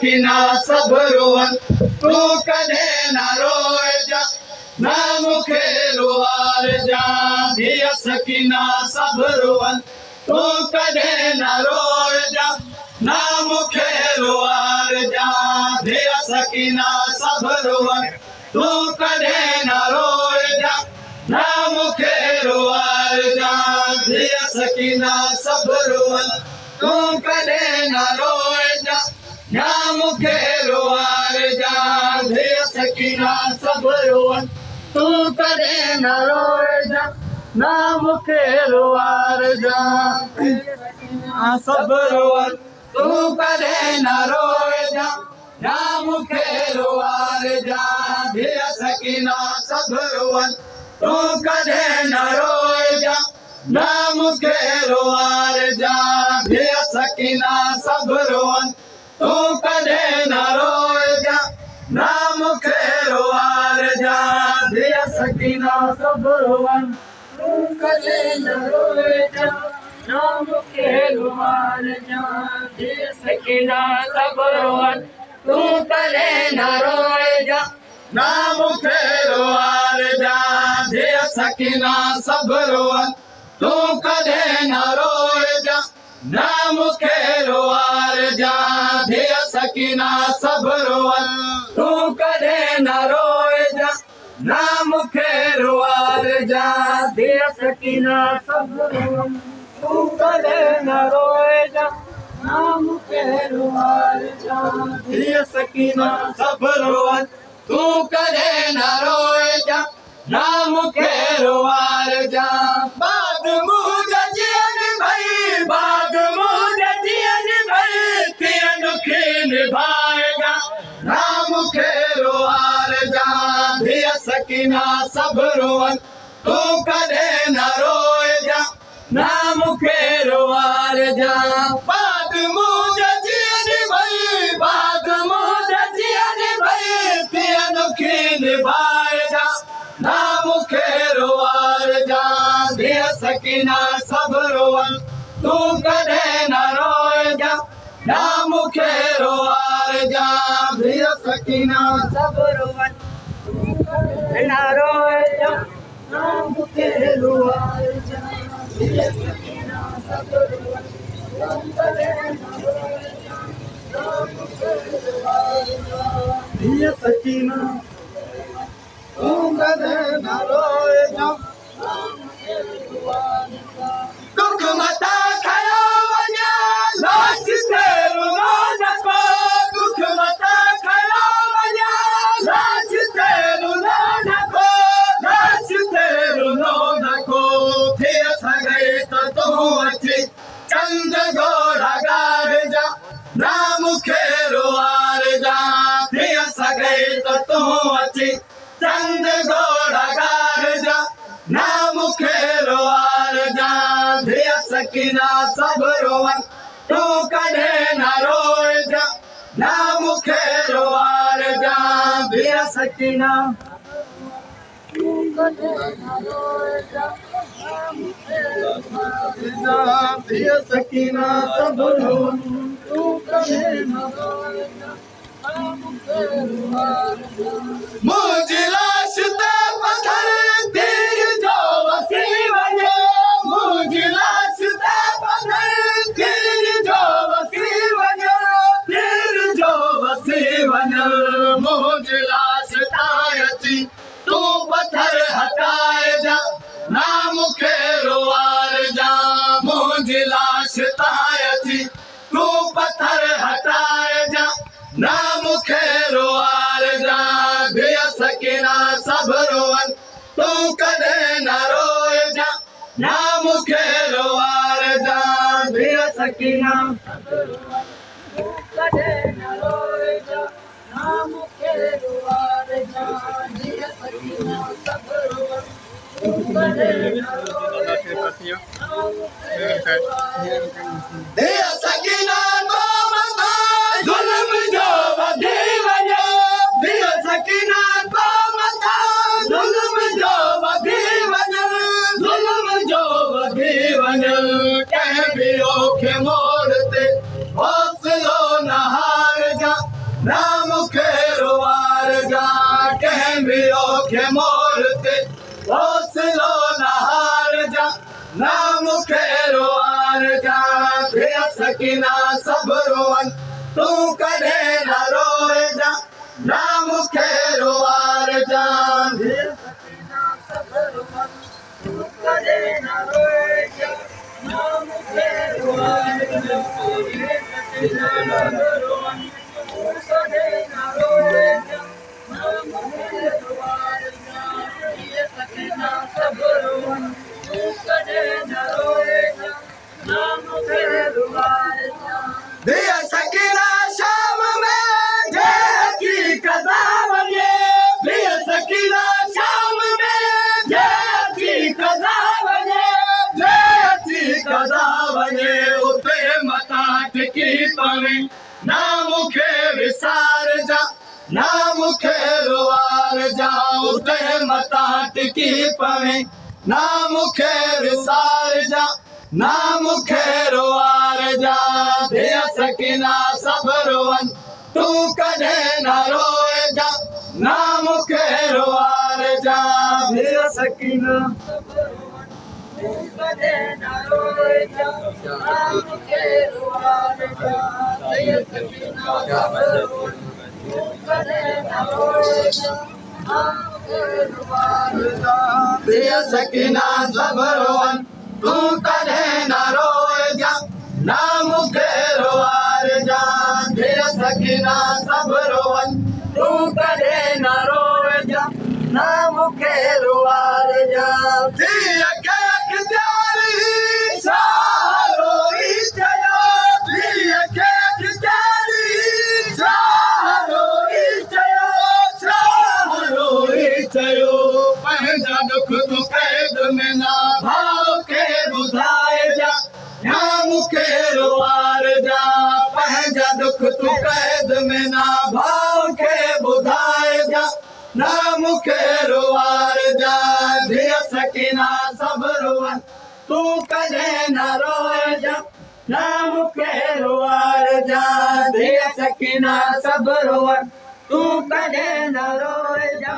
सकीना सब रोवन तू कॾहिं न रोइजा ना मूंखे रुआरजा धीअ सकीना सब रोवन तू कॾहिं न रोइजा ना मूंखे रुआरजा धीअ सकीना सब रोवन तू कॾहिं न रोइजा ना मूंखे रुआरजा धीअ सकीना सब रोवन तू कॾहिं न रोइजा ना मूंखे रुआरजा धीअ सकीना सब रोवन तू कॾहिं न रोइजा ना मूंखे रुआरजा सब रोवन तू कॾहिं न रोइजा ना मूंखे रुआरजा धीअ सकीना सब रोवन तू कॾहिं न रोइजा ना मूंखे रुआरजा धीअ सकीना सब रोवन तू कॾहिं न रोइजा ना मूंखे रुआरजा धीअ सकीना सब रोवन तू कॾहिं न रोइजा ना मूंखे रुआरजा धीअ सकीना सब रोवन तू कॾहिं न रोइजा ना मूंखे रुआरजा धीअ सकीना सब रोवन तू कॾहिं न रोइजा ना मूंखे रुआरजा धीअ सकीना सब रोवन तू कॾहिं न रोइजा ना मूंखे रुआरजा धीअ सकीना सब रोवन तू कॾहिं न रोइजा ना मूंखे रुआरजा धीअ सकीना सब रोवन तू कॾहिं न रोइजा ना मूंखे रुआरजा बाद मुंहिंजा जीअनि भई बाद मुंहिंजा जीअनि भई तीअं ॾुखी निभाएगा ना मूंखे रुआरजा धीअ सकीना सब रोवन तू कॾहिं न रोइजा ना मूंखे रुआरजा बाद मुंहिंजा जीअनि भई बाद मुंहिंजा जीअनि भई तीअं ॾुखी निभाएगा ना मूंखे रुआरजा धीअ सकीना सब रोवन तू कॾहिं न रोइजा ना मूंखे रुआरजा धीअ सकीना सब रोवन तू कॾहिं न रोइजा ना मूंखे रुआरजा धीअ सकीना सब रोवन तू कॾहिं न रोइजा ना मूंखे रुआरजा धीअ सकीना तू कॾहिं न रोइजा दुख मथा खयो वञा लाश ते रुनो न को दुख मथा खयो वञा लाश ते रुनो न को लाश ते रुनो न को थी सघे त तूं अची चंद घोड़ा गारजा ना मूंखे रुआरजा थी सघे त तूं अची चंद घोड़ा गारजा ना मूंखे रुआरजा धीअ सकीना सब रोवन तू कॾहिं न रोइजा ना मूंखे रुआरजा धीअ सकीना तू कॾहिं न रोइजा ना मूंखे रुआरजा धीअ सकीना सब रोवन तू कॾहिं न रोइजा ना मूंखे रुआरजा मुंहिंजी लाश ते पत्थर तीर जो वसी वञे मुंहिंजी लाश ते पत्थर तीर जो वसी वञे तीर जो वसी वञे मुंहिंजी लाश ताईं अची तूं पत्थर हटाइजा ना मूंखे रुआरजा मुंहिंजी लाश ताईं अची तूं पत्थर हटाइजा ना मूंखे रुआरजा धीअ सकीना सब रोवन तू कॾहिं न रोइजा ना मूंखे रुआरजा धीअ सकीना सब रोवन तू कॾहिं न रोइजा ना मूंखे रुआरजा धीअ सकीना सब रोवन तू कॾहिं न रोइजा धीअ सकीना ज़ुल्म जो वधी वञे धीअ सकीना ज़ुल्म जो वधी वञे ज़ुल्म जो वधी वञे कंहिं बि औखे मोड़ ते हौसलो न हारजा ना मूंखे रुवार जा कंहिं बि औखे मोर ते हौसलो न हार जा ना मूंखे रुवार जा धिया सकीना सभु रोअनि तूं कॾहिं न रोए जा ना मूंखे रुवार जा धिया सकीना सभु रोअनि तूं कॾहिं न रोए जा ना मूंखे रुवार जा धिया सकीना सभु रोअनि तूं कॾहिं न रोए जा ना मूंखे रुवार जा धिया सकीना सभु रोअनि तूं कॾहिं न रोए जा ना मूंखे रुवार जा धिया सकीना शाम में जय कदा वञे धिया सकीना शाम में जय कदा वञे जय कदा वञे उते मथा टिकी पवे ना मूंखे विसार जा ना मूंखे रुवार जा उते मथा टिकी पवे ना मूंखे विसार जा ना मूंखे रुवार जा धिया सकीना सभु रोअनि तूं कॾहिं न रोए जा ना मूंखे रुवार जा धिया सकीना सभु रोअनि तूं कॾहिं न रोए जा ना मूंखे रुवार जा धिया सकीना सभु रोअनि तूं कॾहिं न रोए जा ना मूंखे रुवार जा धिया सकीना सभु रोअनि तूं कॾहिं न रोए जा ना मूंखे रुवार जा धिया सकीना सभु रोअनि तूं कॾहिं न रोए जा ना मूंखे रुवार जा धीअ खे अख़्तियारी सहारो ई चयो धीअ खे अख़्तियारी सहारो ई चयो पंहिंजा दुख तूं क़ैद में ना भाउ खे ॿुधाए जा ना मूंखे रुवार जा पंहिंजा दुख तूं क़ैद में ना भाउ खे ॿुधाए जा ना मूंखे रुवार जा धिया सकीना सभु रोअनि तूं कॾहिं न रोए जा ना मूंखे रुवार जा धिया सकीना सभु रोअनि तूं कॾहिं न रोए जा